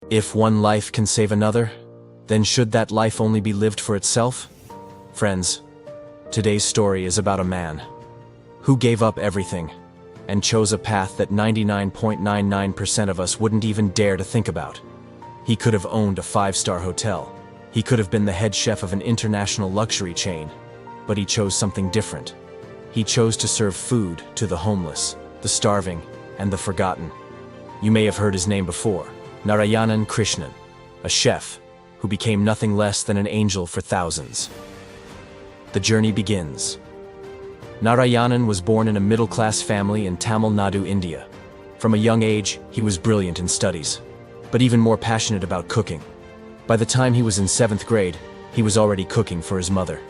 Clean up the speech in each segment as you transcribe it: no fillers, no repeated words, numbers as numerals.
If one life can save another, then should that life only be lived for itself? Friends, today's story is about a man who gave up everything and chose a path that 99.99% of us wouldn't even dare to think about. He could have owned a five-star hotel. He could have been the head chef of an international luxury chain, but he chose something different. He chose to serve food to the homeless, the starving, and the forgotten. You may have heard his name before, Narayanan Krishnan, a chef who became nothing less than an angel for thousands. The journey begins. Narayanan was born in a middle-class family in Tamil Nadu, India. From a young age, he was brilliant in studies, but even more passionate about cooking. By the time he was in 7th grade, he was already cooking for his mother.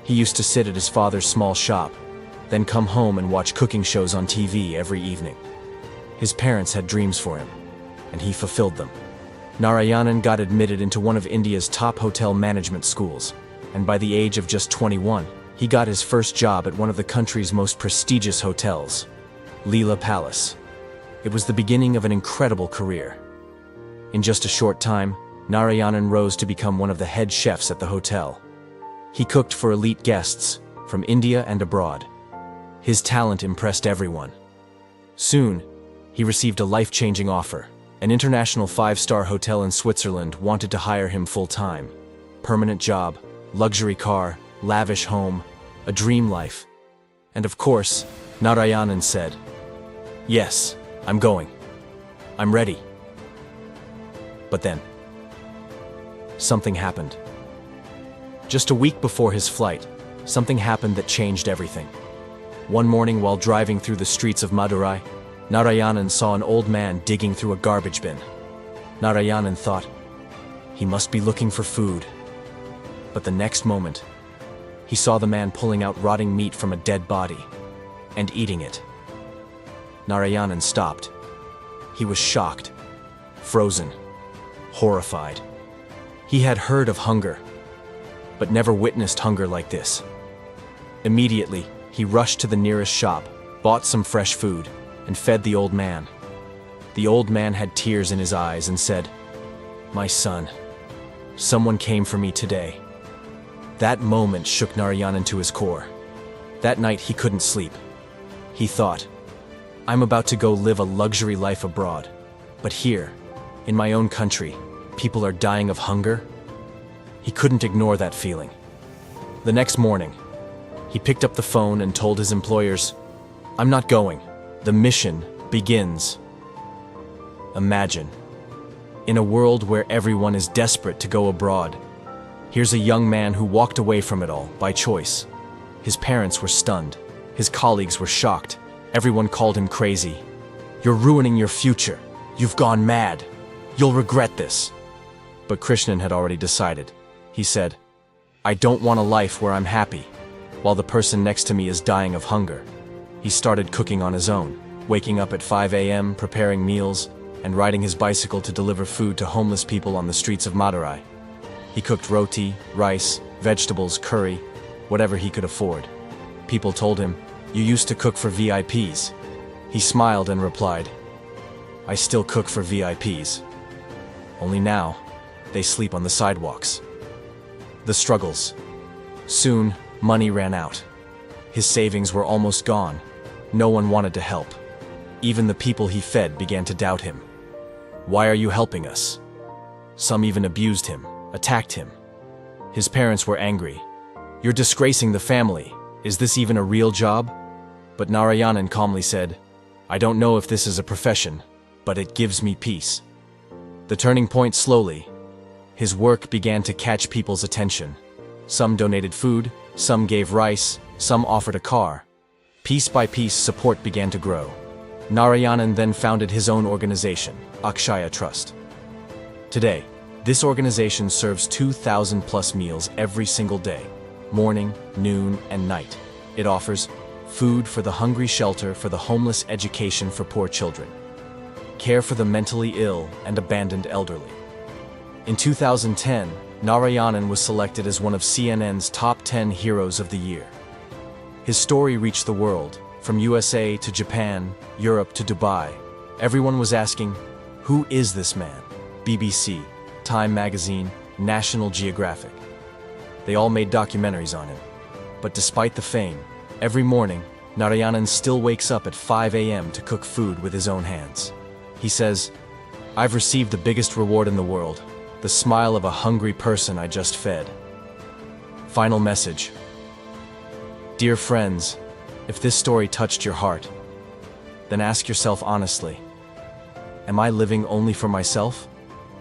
He used to sit at his father's small shop, then come home and watch cooking shows on TV every evening. His parents had dreams for him, and he fulfilled them. Narayanan got admitted into one of India's top hotel management schools, and by the age of just 21, he got his first job at one of the country's most prestigious hotels, Leela Palace. It was the beginning of an incredible career. In just a short time, Narayanan rose to become one of the head chefs at the hotel. He cooked for elite guests from India and abroad. His talent impressed everyone. Soon, he received a life-changing offer. An international five-star hotel in Switzerland wanted to hire him full-time. Permanent job, luxury car, lavish home, a dream life. And of course, Narayanan said, "Yes, I'm going. I'm ready." But then, something happened. Just a week before his flight, something happened that changed everything. One morning while driving through the streets of Madurai, Narayanan saw an old man digging through a garbage bin. Narayanan thought, he must be looking for food. But the next moment, he saw the man pulling out rotting meat from a dead body and eating it. Narayanan stopped. He was shocked, frozen, horrified. He had heard of hunger, but never witnessed hunger like this. Immediately, he rushed to the nearest shop, bought some fresh food, and fed the old man. The old man had tears in his eyes and said, "My son, someone came for me today." That moment shook Narayanan to his core. That night he couldn't sleep. He thought, "I'm about to go live a luxury life abroad, but here, in my own country, people are dying of hunger?" He couldn't ignore that feeling. The next morning, he picked up the phone and told his employers, "I'm not going. The mission begins." Imagine, in a world where everyone is desperate to go abroad, here's a young man who walked away from it all by choice. His parents were stunned. His colleagues were shocked. Everyone called him crazy. "You're ruining your future. You've gone mad. You'll regret this." But Krishnan had already decided. He said, "I don't want a life where I'm happy, while the person next to me is dying of hunger." He started cooking on his own, waking up at 5 a.m., preparing meals, and riding his bicycle to deliver food to homeless people on the streets of Madurai. He cooked roti, rice, vegetables, curry, whatever he could afford. People told him, "You used to cook for VIPs." He smiled and replied, "I still cook for VIPs. Only now, they sleep on the sidewalks." The struggles. Soon, money ran out. His savings were almost gone. No one wanted to help. Even the people he fed began to doubt him. "Why are you helping us?" Some even abused him, attacked him. His parents were angry. "You're disgracing the family. Is this even a real job?" But Narayanan calmly said, "I don't know if this is a profession, but it gives me peace." The turning point slowly. His work began to catch people's attention. Some donated food, some gave rice, some offered a car. Piece by piece, support began to grow. Narayanan then founded his own organization, Akshaya Trust. Today, this organization serves 2,000 plus meals every single day, morning, noon, and night. It offers food for the hungry, shelter for the homeless, education for poor children, care for the mentally ill and abandoned elderly. In 2010, Narayanan was selected as one of CNN's top 10 heroes of the year. His story reached the world, from USA to Japan, Europe to Dubai. Everyone was asking, who is this man? BBC, Time Magazine, National Geographic. They all made documentaries on him. But despite the fame, every morning, Narayanan still wakes up at 5 a.m. to cook food with his own hands. He says, "I've received the biggest reward in the world, the smile of a hungry person I just fed." Final message. Dear friends, if this story touched your heart, then ask yourself honestly, am I living only for myself?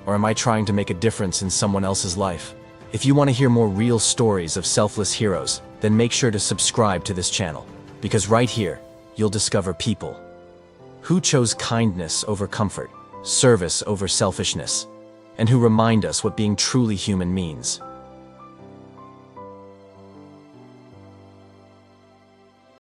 Or am I trying to make a difference in someone else's life? If you want to hear more real stories of selfless heroes, then make sure to subscribe to this channel, because right here, you'll discover people who chose kindness over comfort, service over selfishness, and who remind us what being truly human means.